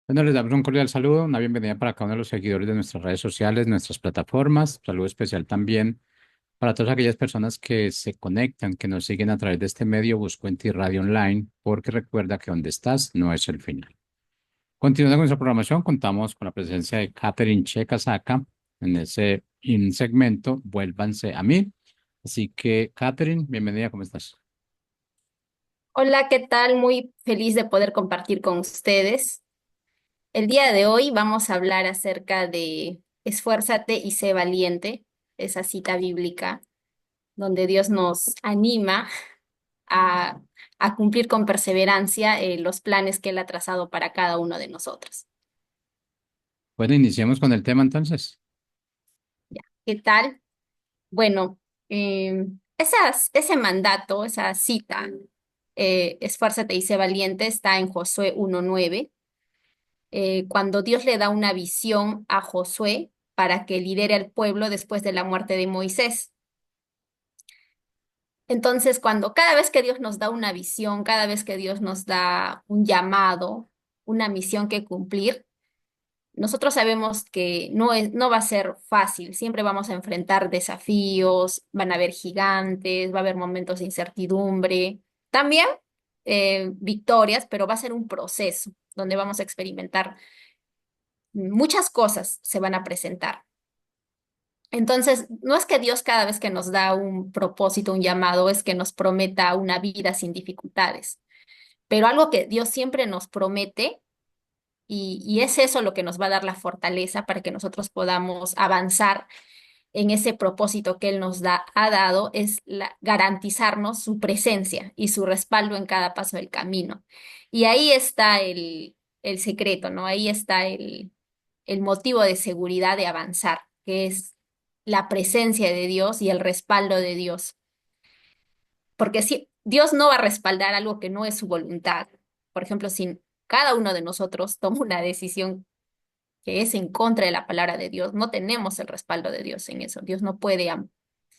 Bueno, les damos un cordial saludo, una bienvenida para cada uno de los seguidores de nuestras redes sociales, nuestras plataformas. Saludo especial también para todas aquellas personas que se conectan, que nos siguen a través de este medio Busco en Ti Radio Online, porque recuerda que donde estás no es el final. Continuando con nuestra programación, contamos con la presencia de Catherine Che Casaca en ese segmento Vuélvanse a mí. Así que, Catherine, bienvenida, ¿cómo estás? Hola, ¿qué tal? Muy feliz de poder compartir con ustedes. El día de hoy vamos a hablar acerca de Esfuérzate y sé valiente, esa cita bíblica donde Dios nos anima a, a cumplir con perseverancia los planes que Él ha trazado para cada uno de nosotros. Bueno, iniciemos con el tema entonces. ¿Ya? ¿Qué tal? Bueno, ese mandato, esa cita, Esfuérzate y sé valiente, está en Josué 1:9. Cuando Dios le da una visión a Josué para que lidere al pueblo después de la muerte de Moisés. Entonces, cuando cada vez que Dios nos da una visión, cada vez que Dios nos da un llamado, una misión que cumplir, nosotros sabemos que no va a ser fácil. Siempre vamos a enfrentar desafíos, van a haber gigantes, va a haber momentos de incertidumbre, también victorias, pero va a ser un proceso donde vamos a experimentar muchas cosas se van a presentar. Entonces, no es que Dios cada vez que nos da un propósito, un llamado, es que nos prometa una vida sin dificultades, pero algo que Dios siempre nos promete, y es eso lo que nos va a dar la fortaleza para que nosotros podamos avanzar en ese propósito que Él ha dado, es garantizarnos su presencia y su respaldo en cada paso del camino. Y ahí está el secreto, ¿no? Ahí está el motivo de seguridad de avanzar, que es la presencia de Dios y el respaldo de Dios. Porque si Dios no va a respaldar algo que no es su voluntad, por ejemplo, si cada uno de nosotros toma una decisión que es en contra de la palabra de Dios, no tenemos el respaldo de Dios en eso. Dios no puede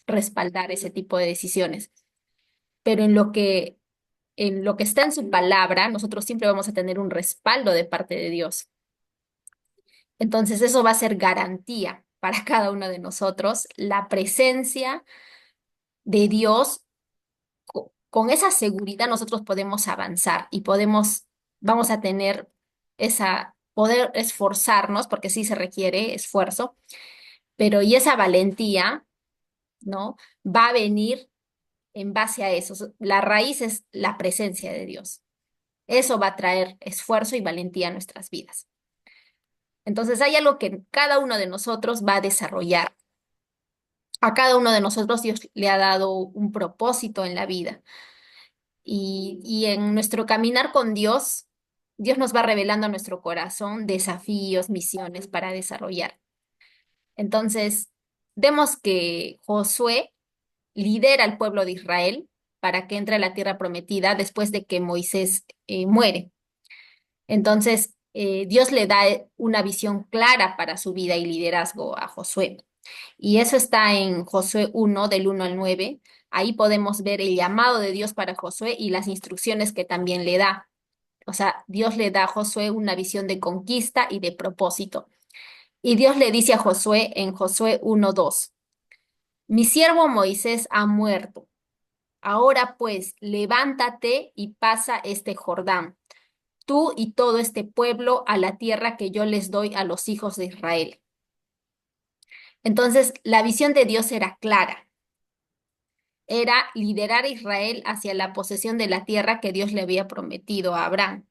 respaldar ese tipo de decisiones. Pero en lo que está en su palabra, nosotros siempre vamos a tener un respaldo de parte de Dios. Entonces, eso va a ser garantía para cada uno de nosotros, la presencia de Dios. Con esa seguridad nosotros podemos avanzar y vamos a tener poder esforzarnos, porque sí se requiere esfuerzo, pero y esa valentía, ¿no? Va a venir en base a eso. La raíz es la presencia de Dios. Eso va a traer esfuerzo y valentía a nuestras vidas. Entonces hay algo que cada uno de nosotros va a desarrollar. A cada uno de nosotros Dios le ha dado un propósito en la vida. Y en nuestro caminar con Dios, Dios nos va revelando a nuestro corazón desafíos, misiones para desarrollar. Entonces, vemos que Josué lidera al pueblo de Israel para que entre a la tierra prometida después de que Moisés muere. Entonces, Dios le da una visión clara para su vida y liderazgo a Josué. Y eso está en Josué 1, del 1 al 9. Ahí podemos ver el llamado de Dios para Josué y las instrucciones que también le da. O sea, Dios le da a Josué una visión de conquista y de propósito. Y Dios le dice a Josué en Josué 1:2, mi siervo Moisés ha muerto. Ahora pues, levántate y pasa este Jordán, tú y todo este pueblo a la tierra que yo les doy a los hijos de Israel. Entonces, la visión de Dios era clara, era liderar a Israel hacia la posesión de la tierra que Dios le había prometido a Abraham.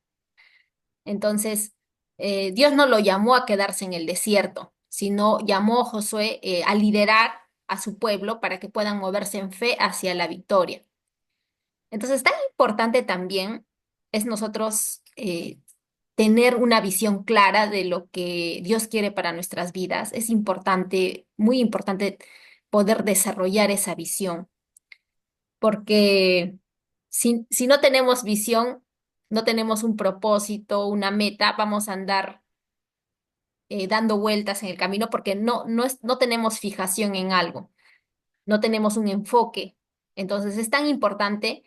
Entonces, Dios no lo llamó a quedarse en el desierto, sino llamó a Josué a liderar a su pueblo para que puedan moverse en fe hacia la victoria. Entonces, tan importante también es nosotros tener una visión clara de lo que Dios quiere para nuestras vidas. Es importante, muy importante poder desarrollar esa visión, porque si no tenemos visión, no tenemos un propósito, una meta, vamos a andar dando vueltas en el camino porque no tenemos fijación en algo, no tenemos un enfoque. Entonces, es tan importante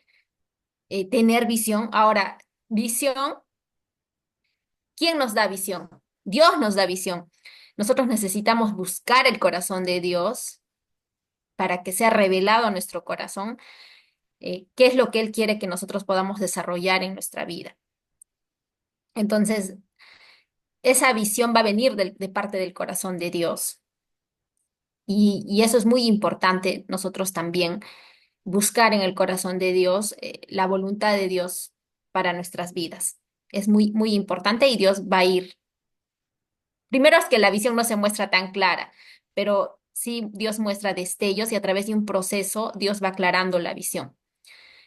tener visión. Ahora, visión ¿Quién nos da visión? Dios nos da visión. Nosotros necesitamos buscar el corazón de Dios para que sea revelado a nuestro corazón qué es lo que Él quiere que nosotros podamos desarrollar en nuestra vida. Entonces, esa visión va a venir de parte del corazón de Dios. Y eso es muy importante nosotros también buscar en el corazón de Dios la voluntad de Dios para nuestras vidas. Es muy, muy importante y Dios va a ir. Primero es que la visión no se muestra tan clara, pero sí Dios muestra destellos y a través de un proceso Dios va aclarando la visión.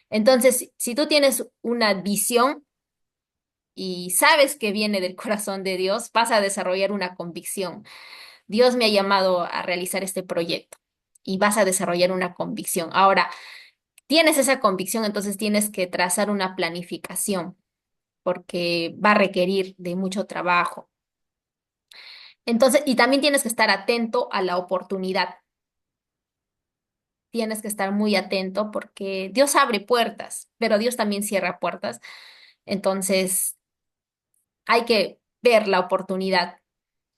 Entonces, si tú tienes una visión y sabes que viene del corazón de Dios, vas a desarrollar una convicción. Dios me ha llamado a realizar este proyecto y vas a desarrollar una convicción. Ahora, tienes esa convicción, entonces tienes que trazar una planificación porque va a requerir de mucho trabajo. Entonces, y también tienes que estar atento a la oportunidad. Tienes que estar muy atento porque Dios abre puertas, pero Dios también cierra puertas. Entonces, hay que ver la oportunidad.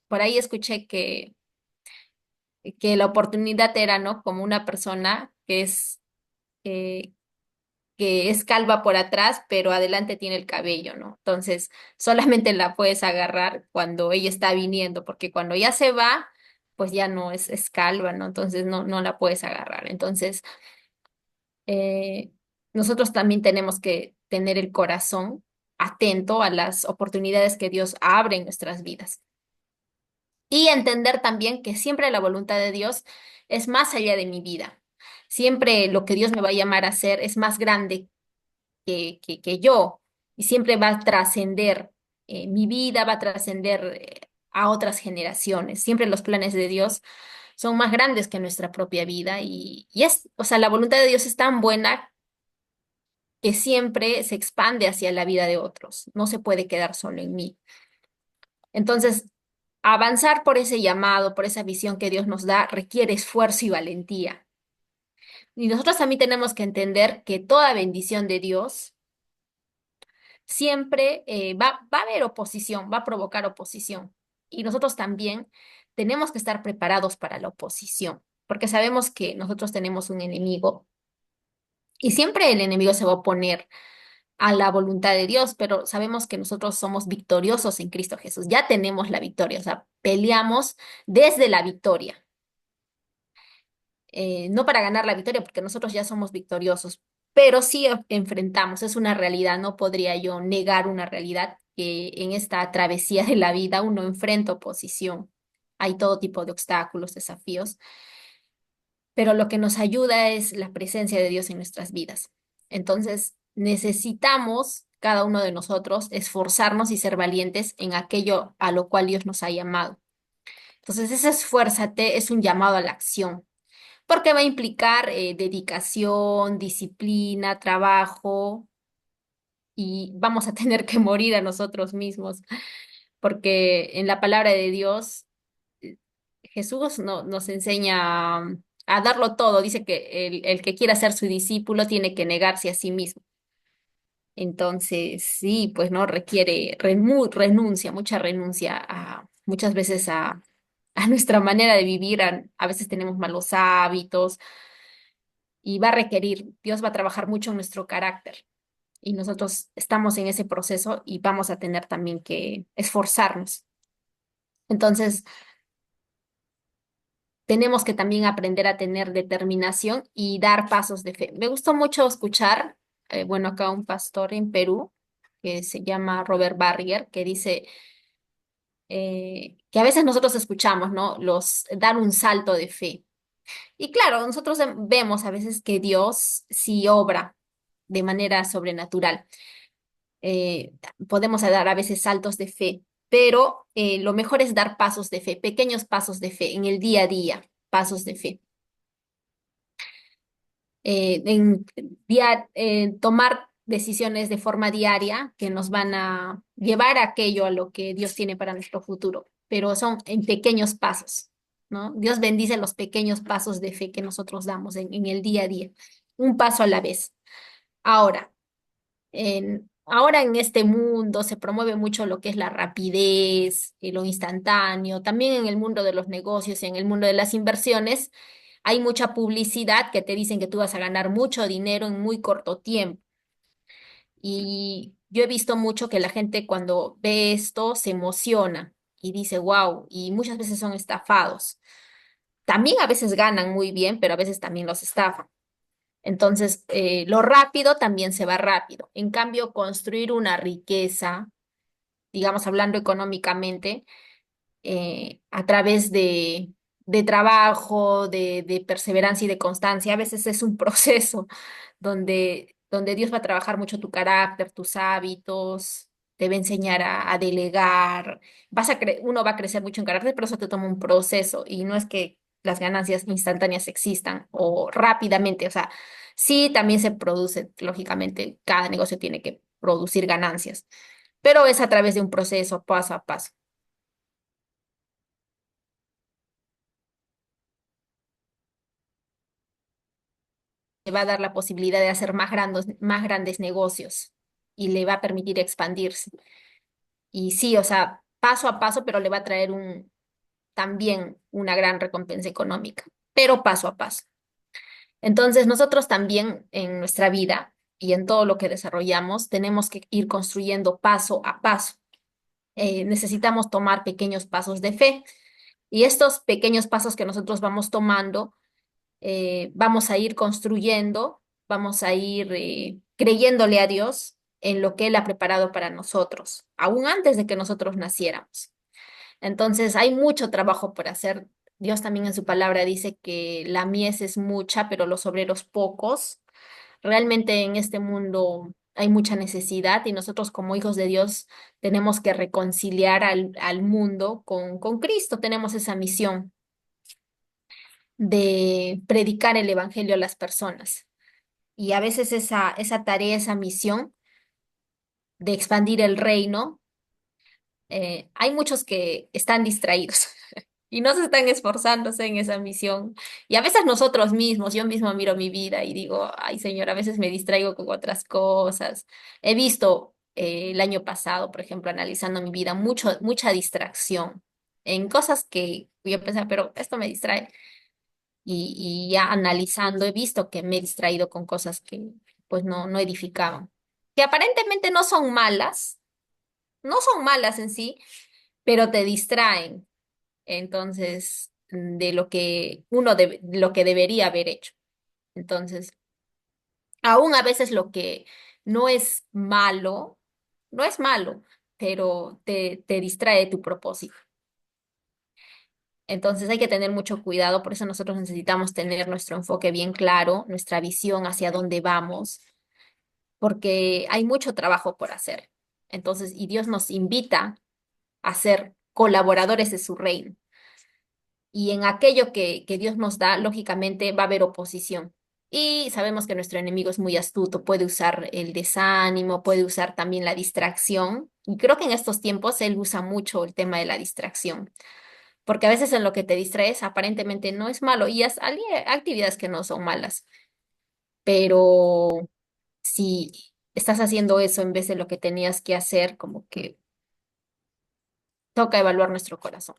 Por ahí escuché que la oportunidad era, ¿no? Como una persona eh, que es calva por atrás, pero adelante tiene el cabello, ¿no? Entonces, solamente la puedes agarrar cuando ella está viniendo, porque cuando ya se va, pues ya no es calva, ¿no? Entonces, no la puedes agarrar. Entonces, eh, nosotros también tenemos que tener el corazón atento a las oportunidades que Dios abre en nuestras vidas. Y entender también que siempre la voluntad de Dios es más allá de mi vida. Siempre lo que Dios me va a llamar a hacer es más grande que yo y siempre va a trascender mi vida, va a trascender a otras generaciones. Siempre los planes de Dios son más grandes que nuestra propia vida o sea, la voluntad de Dios es tan buena que siempre se expande hacia la vida de otros. No se puede quedar solo en mí. Entonces, avanzar por ese llamado, por esa visión que Dios nos da, requiere esfuerzo y valentía. Y nosotros también tenemos que entender que toda bendición de Dios siempre va a haber oposición, va a provocar oposición. Y nosotros también tenemos que estar preparados para la oposición, porque sabemos que nosotros tenemos un enemigo y siempre el enemigo se va a oponer a la voluntad de Dios, pero sabemos que nosotros somos victoriosos en Cristo Jesús. Ya tenemos la victoria, o sea, peleamos desde la victoria. No para ganar la victoria, porque nosotros ya somos victoriosos, pero sí enfrentamos, es una realidad, no podría yo negar una realidad que en esta travesía de la vida uno enfrenta oposición, hay todo tipo de obstáculos, desafíos, pero lo que nos ayuda es la presencia de Dios en nuestras vidas. Entonces, necesitamos cada uno de nosotros esforzarnos y ser valientes en aquello a lo cual Dios nos ha llamado. Entonces, ese esfuérzate es un llamado a la acción porque va a implicar dedicación, disciplina, trabajo y vamos a tener que morir a nosotros mismos, porque en la palabra de Dios eh, Jesús nos enseña a darlo todo. Dice que el que quiera ser su discípulo tiene que negarse a sí mismo. Entonces, sí, pues no requiere renuncia, mucha renuncia muchas veces a nuestra manera de vivir. A veces tenemos malos hábitos y va a requerir, Dios va a trabajar mucho en nuestro carácter y nosotros estamos en ese proceso y vamos a tener también que esforzarnos. Entonces, tenemos que también aprender a tener determinación y dar pasos de fe. Me gustó mucho escuchar, bueno, acá un pastor en Perú que se llama Robert Barrier, que dice que a veces nosotros escuchamos, ¿no? Los dar un salto de fe. Y claro, nosotros vemos a veces que Dios sí obra de manera sobrenatural. Eh, Podemos dar a veces saltos de fe, pero lo mejor es dar pasos de fe, pequeños pasos de fe en el día a día, pasos de fe. Tomar decisiones de forma diaria que nos van a llevar a aquello a lo que Dios tiene para nuestro futuro, pero son en pequeños pasos, ¿no? Dios bendice los pequeños pasos de fe que nosotros damos en el día a día, un paso a la vez. Ahora, ahora en este mundo se promueve mucho lo que es la rapidez y lo instantáneo. También en el mundo de los negocios y en el mundo de las inversiones hay mucha publicidad que te dicen que tú vas a ganar mucho dinero en muy corto tiempo. Y yo he visto mucho que la gente cuando ve esto se emociona y dice, wow, y muchas veces son estafados. También a veces ganan muy bien, pero a veces también los estafan. Entonces, lo rápido también se va rápido. En cambio, construir una riqueza, digamos, hablando económicamente, a través de trabajo, de perseverancia y de constancia, a veces es un proceso donde Dios va a trabajar mucho tu carácter, tus hábitos, te va a enseñar a delegar, uno va a crecer mucho en carácter, pero eso te toma un proceso y no es que las ganancias instantáneas existan o rápidamente, o sea, sí también se produce, lógicamente, cada negocio tiene que producir ganancias, pero es a través de un proceso paso a paso. Le va a dar la posibilidad de hacer más grandes negocios y le va a permitir expandirse. Y sí, o sea, paso a paso, pero le va a traer también una gran recompensa económica, pero paso a paso. Entonces, nosotros también en nuestra vida y en todo lo que desarrollamos, tenemos que ir construyendo paso a paso. Necesitamos tomar pequeños pasos de fe y estos pequeños pasos que nosotros vamos tomando vamos a ir construyendo, vamos a ir creyéndole a Dios en lo que Él ha preparado para nosotros, aún antes de que nosotros naciéramos. Entonces, hay mucho trabajo por hacer. Dios también en su palabra dice que la mies es mucha, pero los obreros pocos. Realmente en este mundo hay mucha necesidad y nosotros como hijos de Dios tenemos que reconciliar al mundo con Cristo. Tenemos esa misión de predicar el evangelio a las personas. Y a veces esa tarea, esa misión de expandir el reino, hay muchos que están distraídos y no se están esforzándose en esa misión. Y a veces nosotros mismos, yo mismo miro mi vida y digo, ay Señor, a veces me distraigo con otras cosas. He visto el año pasado, por ejemplo, analizando mi vida, mucha distracción en cosas que yo pensaba, pero esto me distrae. Y ya analizando he visto que me he distraído con cosas que pues no edificaban, que aparentemente no son malas en sí, pero te distraen entonces de lo que lo que debería haber hecho. Entonces, aún a veces lo que no es malo, no es malo, pero te distrae de tu propósito. Entonces hay que tener mucho cuidado, por eso nosotros necesitamos tener nuestro enfoque bien claro, nuestra visión hacia dónde vamos, porque hay mucho trabajo por hacer. Entonces, y Dios nos invita a ser colaboradores de su reino. Y en aquello que Dios nos da, lógicamente va a haber oposición. Y sabemos que nuestro enemigo es muy astuto, puede usar el desánimo, puede usar también la distracción. Y creo que en estos tiempos él usa mucho el tema de la distracción porque a veces en lo que te distraes aparentemente no es malo y hay actividades que no son malas, pero si estás haciendo eso en vez de lo que tenías que hacer, como que toca evaluar nuestro corazón.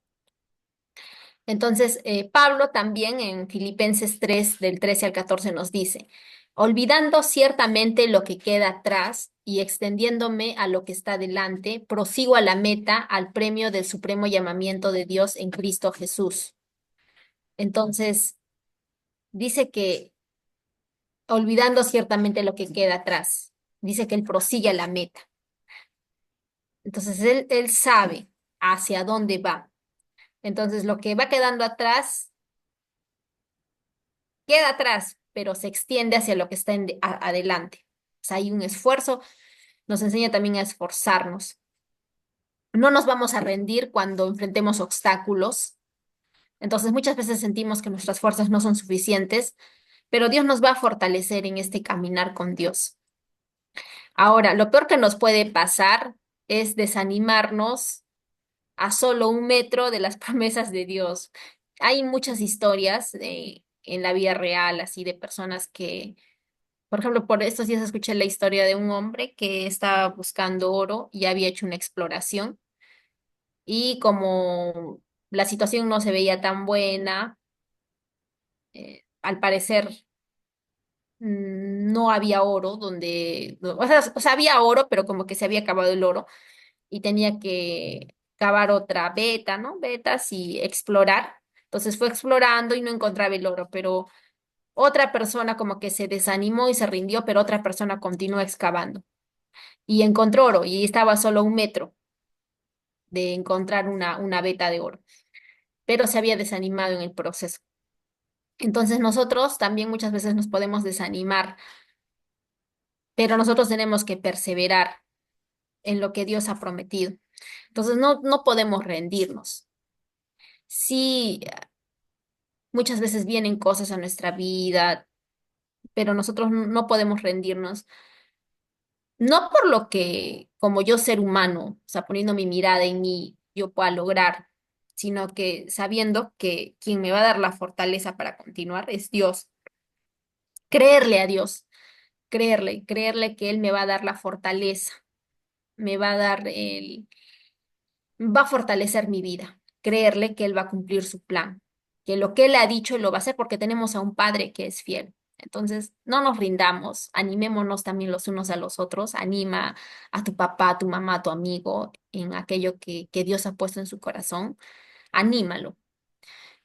Entonces, Pablo también en Filipenses 3, del 13 al 14 nos dice, olvidando ciertamente lo que queda atrás y extendiéndome a lo que está delante, prosigo a la meta, al premio del supremo llamamiento de Dios en Cristo Jesús. Entonces, dice que olvidando ciertamente lo que queda atrás. Dice que él prosigue a la meta. Entonces él sabe hacia dónde va. Entonces lo que va quedando atrás, queda atrás, pero se extiende hacia lo que está adelante. O sea, hay un esfuerzo, nos enseña también a esforzarnos. No nos vamos a rendir cuando enfrentemos obstáculos. Entonces muchas veces sentimos que nuestras fuerzas no son suficientes, pero Dios nos va a fortalecer en este caminar con Dios. Ahora, lo peor que nos puede pasar es desanimarnos a solo un metro de las promesas de Dios. Hay muchas historias en la vida real, así de personas que Por ejemplo, por estos días escuché la historia de un hombre que estaba buscando oro y había hecho una exploración y como la situación no se veía tan buena, al parecer no había oro donde, o sea, había oro, pero como que se había acabado el oro y tenía que cavar otra veta, ¿no? Vetas y explorar. Entonces fue explorando y no encontraba el oro, pero otra persona como que se desanimó y se rindió, pero otra persona continuó excavando y encontró oro y estaba solo a 1 metro de encontrar una veta de oro, pero se había desanimado en el proceso. Entonces nosotros también muchas veces nos podemos desanimar, pero nosotros tenemos que perseverar en lo que Dios ha prometido. Entonces no podemos rendirnos. Sí, muchas veces vienen cosas a nuestra vida, pero nosotros no podemos rendirnos. No por lo que, como yo ser humano, o sea, poniendo mi mirada en mí, yo pueda lograr, sino que sabiendo que quien me va a dar la fortaleza para continuar es Dios. Creerle a Dios, creerle que Él me va a dar la fortaleza, me va a dar va a fortalecer mi vida, creerle que Él va a cumplir su plan, que lo que Él ha dicho lo va a hacer porque tenemos a un Padre que es fiel. Entonces, no nos rindamos, animémonos también los unos a los otros, anima a tu papá, a tu mamá, a tu amigo en aquello que Dios ha puesto en su corazón, anímalo.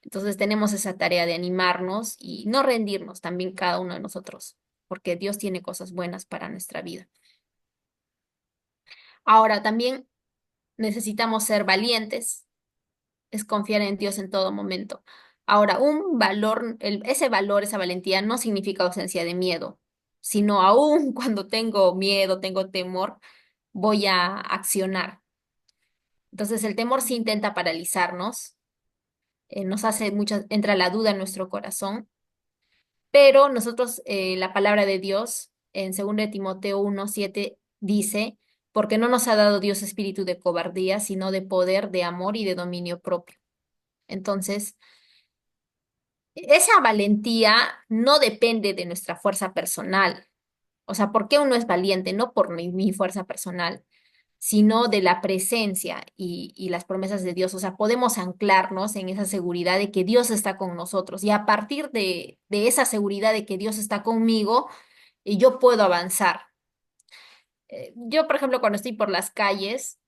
Entonces, tenemos esa tarea de animarnos y no rendirnos también cada uno de nosotros, porque Dios tiene cosas buenas para nuestra vida. Ahora, también necesitamos ser valientes, es confiar en Dios en todo momento. Ahora, un valor, ese valor, esa valentía no significa ausencia de miedo, sino aún cuando tengo miedo, tengo temor, voy a accionar. Entonces, el temor sí intenta paralizarnos, nos hace muchas, entra la duda en nuestro corazón, pero nosotros, la palabra de Dios en 2 de Timoteo 1:7 dice, porque no nos ha dado Dios espíritu de cobardía, sino de poder, de amor y de dominio propio. Entonces, esa valentía no depende de nuestra fuerza personal. O sea, ¿por qué uno es valiente? No por mi fuerza personal, sino de la presencia y las promesas de Dios. O sea, podemos anclarnos en esa seguridad de que Dios está con nosotros. Y a partir de esa seguridad de que Dios está conmigo, yo puedo avanzar. Yo, por ejemplo, cuando estoy por las calles,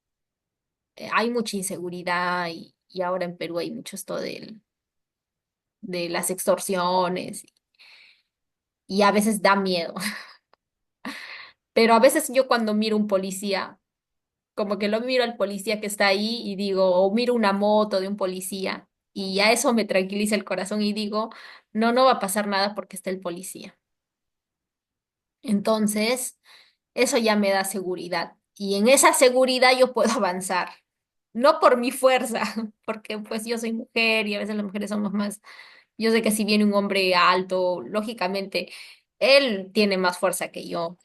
hay mucha inseguridad y ahora en Perú hay mucho esto de las extorsiones y a veces da miedo. Pero a veces yo cuando miro un policía, como que lo miro al policía que está ahí y digo, o miro una moto de un policía y a eso me tranquiliza el corazón y digo, no va a pasar nada porque está el policía. Entonces, eso ya me da seguridad y en esa seguridad yo puedo avanzar, no por mi fuerza, porque pues yo soy mujer y a veces las mujeres somos más, yo sé que si viene un hombre alto, lógicamente, él tiene más fuerza que yo,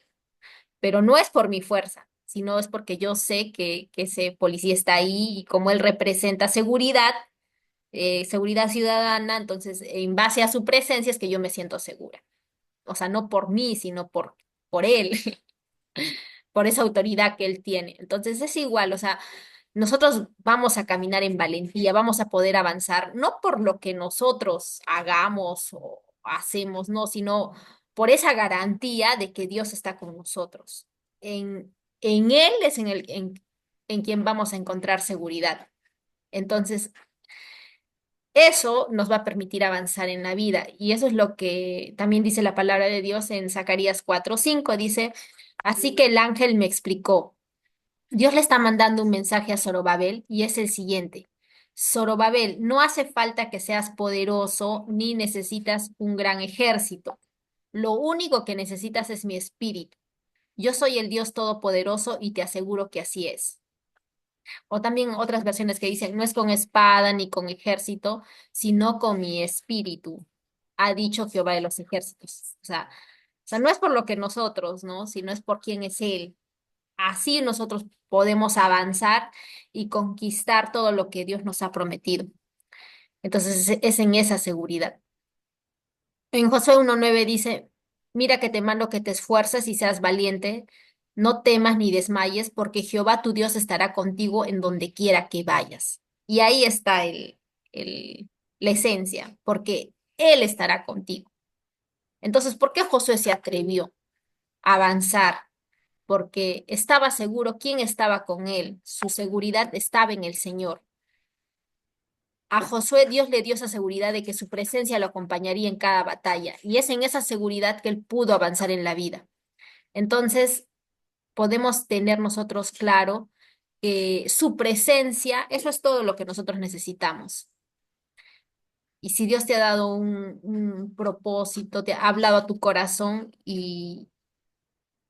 pero no es por mi fuerza, sino es porque yo sé que ese policía está ahí y como él representa seguridad, seguridad ciudadana, entonces en base a su presencia es que yo me siento segura. O sea, no por mí, sino por él, por esa autoridad que él tiene. Entonces es igual, o sea, nosotros vamos a caminar en valentía, vamos a poder avanzar, no por lo que nosotros hagamos o hacemos, no, sino por esa garantía de que Dios está con nosotros. En Él es en quien vamos a encontrar seguridad. Entonces, eso nos va a permitir avanzar en la vida. Y eso es lo que también dice la palabra de Dios en Zacarías 4:5. Dice, así que el ángel me explicó. Dios le está mandando un mensaje a Zorobabel y es el siguiente. Zorobabel, no hace falta que seas poderoso ni necesitas un gran ejército. Lo único que necesitas es mi espíritu. Yo soy el Dios todopoderoso y te aseguro que así es. O también otras versiones que dicen, no es con espada ni con ejército, sino con mi espíritu, ha dicho Jehová de los ejércitos. O sea, no es por lo que nosotros, ¿no? Sino es por quién es Él. Así nosotros podemos avanzar y conquistar todo lo que Dios nos ha prometido. Entonces es en esa seguridad. En Josué 1:9 dice, Mira que te mando que te esfuerces y seas valiente, no temas ni desmayes, porque Jehová tu Dios estará contigo en donde quiera que vayas. Y ahí está el, la esencia, porque Él estará contigo. Entonces, ¿por qué Josué se atrevió a avanzar? Porque estaba seguro quién estaba con él. Su seguridad estaba en el Señor. A Josué Dios le dio esa seguridad de que su presencia lo acompañaría en cada batalla. Y es en esa seguridad que él pudo avanzar en la vida. Entonces, podemos tener nosotros claro que su presencia, eso es todo lo que nosotros necesitamos. Y si Dios te ha dado un propósito, te ha hablado a tu corazón y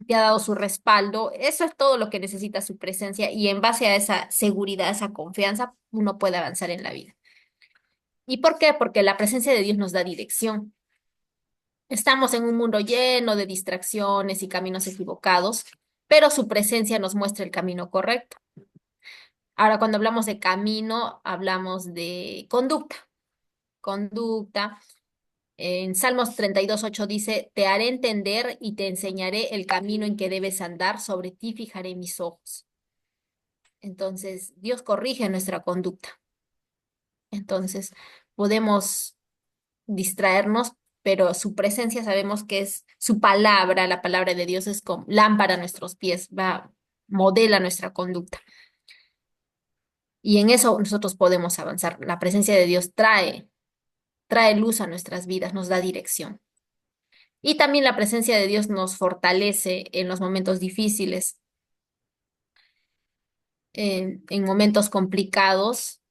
te ha dado su respaldo, eso es todo lo que necesita su presencia y en base a esa seguridad, esa confianza, uno puede avanzar en la vida. ¿Y por qué? Porque la presencia de Dios nos da dirección. Estamos en un mundo lleno de distracciones y caminos equivocados, pero su presencia nos muestra el camino correcto. Ahora, cuando hablamos de camino, hablamos de conducta. Conducta. En Salmos 32:8 dice, te haré entender y te enseñaré el camino en que debes andar, sobre ti fijaré mis ojos. Entonces, Dios corrige nuestra conducta. Entonces, podemos distraernos, pero su presencia sabemos que es su palabra, la palabra de Dios es como lámpara a nuestros pies, va, modela nuestra conducta. Y en eso nosotros podemos avanzar. La presencia de Dios trae luz a nuestras vidas, nos da dirección. Y también la presencia de Dios nos fortalece en los momentos difíciles, en momentos complicados.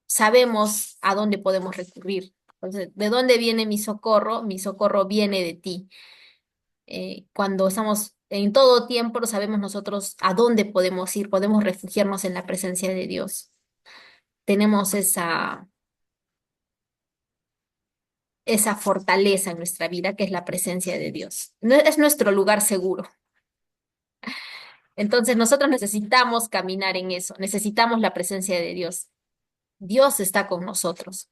Sabemos a dónde podemos recurrir. Entonces, ¿de dónde viene mi socorro? Mi socorro viene de ti. Cuando estamos en todo tiempo, sabemos nosotros a dónde podemos ir, podemos refugiarnos en la presencia de Dios. Tenemos esa fortaleza en nuestra vida que es la presencia de Dios. Es nuestro lugar seguro. Entonces nosotros necesitamos caminar en eso, necesitamos la presencia de Dios. Dios está con nosotros.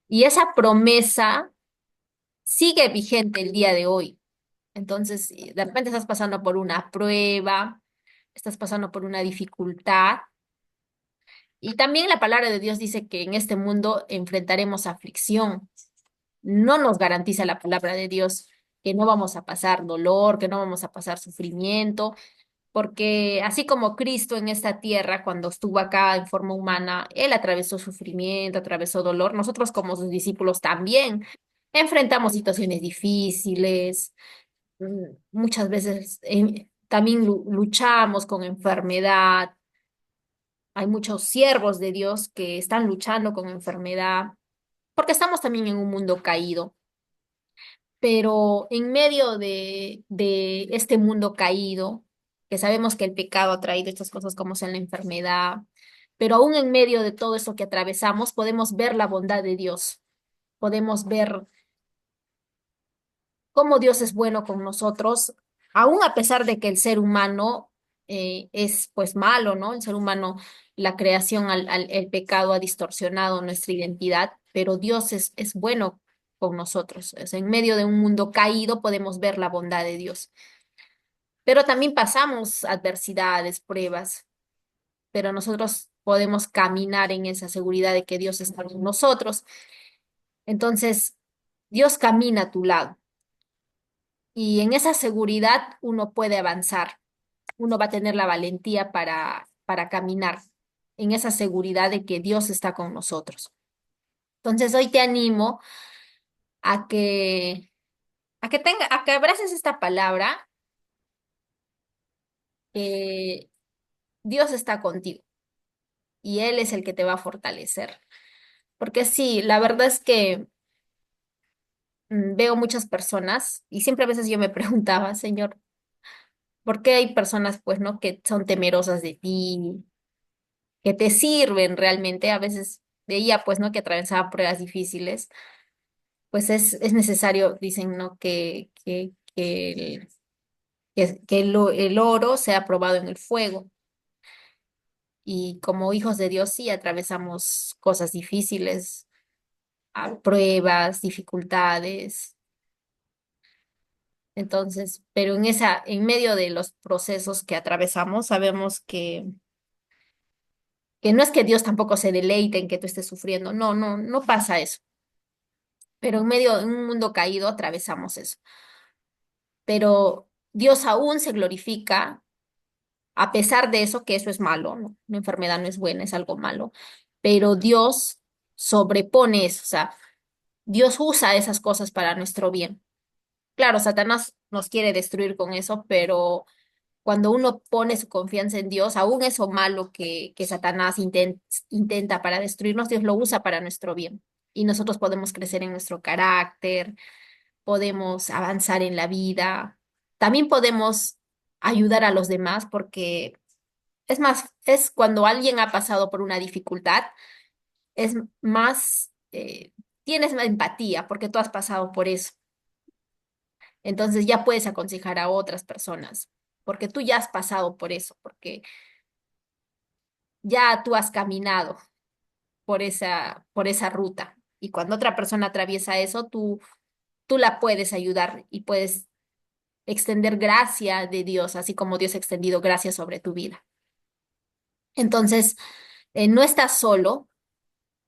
Y esa promesa sigue vigente el día de hoy. Entonces, si de repente estás pasando por una prueba, estás pasando por una dificultad. Y también la palabra de Dios dice que en este mundo enfrentaremos aflicción. No nos garantiza la palabra de Dios que no vamos a pasar dolor, que no vamos a pasar sufrimiento, porque así como Cristo en esta tierra, cuando estuvo acá en forma humana, Él atravesó sufrimiento, atravesó dolor, nosotros como sus discípulos también enfrentamos situaciones difíciles, muchas veces también luchamos con enfermedad. Hay muchos siervos de Dios que están luchando con enfermedad, porque estamos también en un mundo caído. Pero en medio de este mundo caído, que sabemos que el pecado ha traído estas cosas como son la enfermedad, pero aún en medio de todo eso que atravesamos, podemos ver la bondad de Dios, podemos ver cómo Dios es bueno con nosotros, aún a pesar de que el ser humano es pues malo, ¿no? El ser humano, la creación, el pecado ha distorsionado nuestra identidad, pero Dios es bueno con nosotros. O sea, en medio de un mundo caído podemos ver la bondad de Dios. Pero también pasamos adversidades, pruebas, pero nosotros podemos caminar en esa seguridad de que Dios está con nosotros. Entonces, Dios camina a tu lado. Y en esa seguridad uno puede avanzar, uno va a tener la valentía para caminar en esa seguridad de que Dios está con nosotros. Entonces hoy te animo a a que abraces esta palabra, que Dios está contigo y Él es el que te va a fortalecer. Porque sí, la verdad es que veo muchas personas y siempre a veces yo me preguntaba, Señor, ¿por qué hay personas pues, ¿no? que son temerosas de ti, que te sirven realmente? A veces veía pues, ¿no? que atravesaba pruebas difíciles, pues es necesario, dicen, ¿no? El oro sea probado en el fuego. Y como hijos de Dios sí atravesamos cosas difíciles, pruebas, dificultades, Entonces, pero en medio de los procesos que atravesamos, sabemos que no es que Dios tampoco se deleite en que tú estés sufriendo. No, no, no pasa eso. Pero en medio de un mundo caído atravesamos eso. Pero Dios aún se glorifica a pesar de eso, que eso es malo, ¿no? Una enfermedad no es buena, es algo malo. Pero Dios sobrepone eso, o sea, Dios usa esas cosas para nuestro bien. Claro, Satanás nos quiere destruir con eso, pero cuando uno pone su confianza en Dios, aún eso malo que Satanás intenta para destruirnos, Dios lo usa para nuestro bien. Y nosotros podemos crecer en nuestro carácter, podemos avanzar en la vida, también podemos ayudar a los demás, porque es más, es cuando alguien ha pasado por una dificultad, es más, tienes más empatía porque tú has pasado por eso. Entonces ya puedes aconsejar a otras personas, porque tú ya has pasado por eso, porque ya tú has caminado por esa ruta. Y cuando otra persona atraviesa eso, tú la puedes ayudar y puedes extender gracia de Dios, así como Dios ha extendido gracia sobre tu vida. Entonces, no estás solo,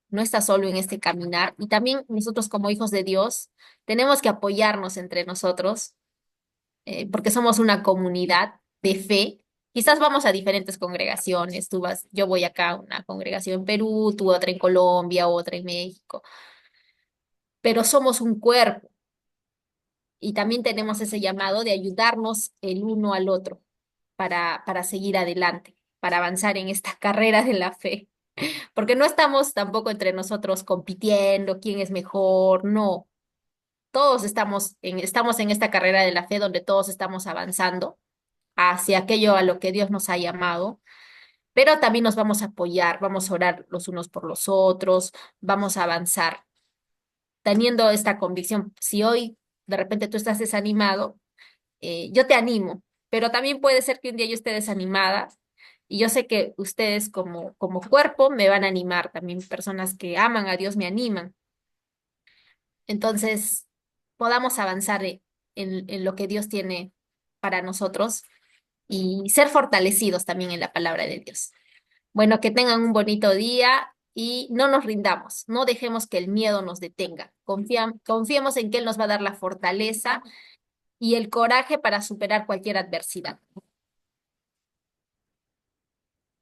no estás solo en este caminar. Y también nosotros como hijos de Dios tenemos que apoyarnos entre nosotros, porque somos una comunidad de fe. Quizás vamos a diferentes congregaciones, tú vas, yo voy acá a una congregación en Perú, tú otra en Colombia, otra en México, pero somos un cuerpo y también tenemos ese llamado de ayudarnos el uno al otro para seguir adelante, para avanzar en esta carrera de la fe. Porque no estamos tampoco entre nosotros compitiendo quién es mejor, no. Todos estamos en esta carrera de la fe donde todos estamos avanzando hacia aquello a lo que Dios nos ha llamado, pero también nos vamos a apoyar, vamos a orar los unos por los otros, vamos a avanzar, teniendo esta convicción. Si hoy de repente tú estás desanimado, yo te animo, pero también puede ser que un día yo esté desanimada y yo sé que ustedes como cuerpo me van a animar, también personas que aman a Dios me animan. Entonces, podamos avanzar en lo que Dios tiene para nosotros y ser fortalecidos también en la palabra de Dios. Bueno, que tengan un bonito día y no nos rindamos, no dejemos que el miedo nos detenga. Confiemos en que Él nos va a dar la fortaleza y el coraje para superar cualquier adversidad.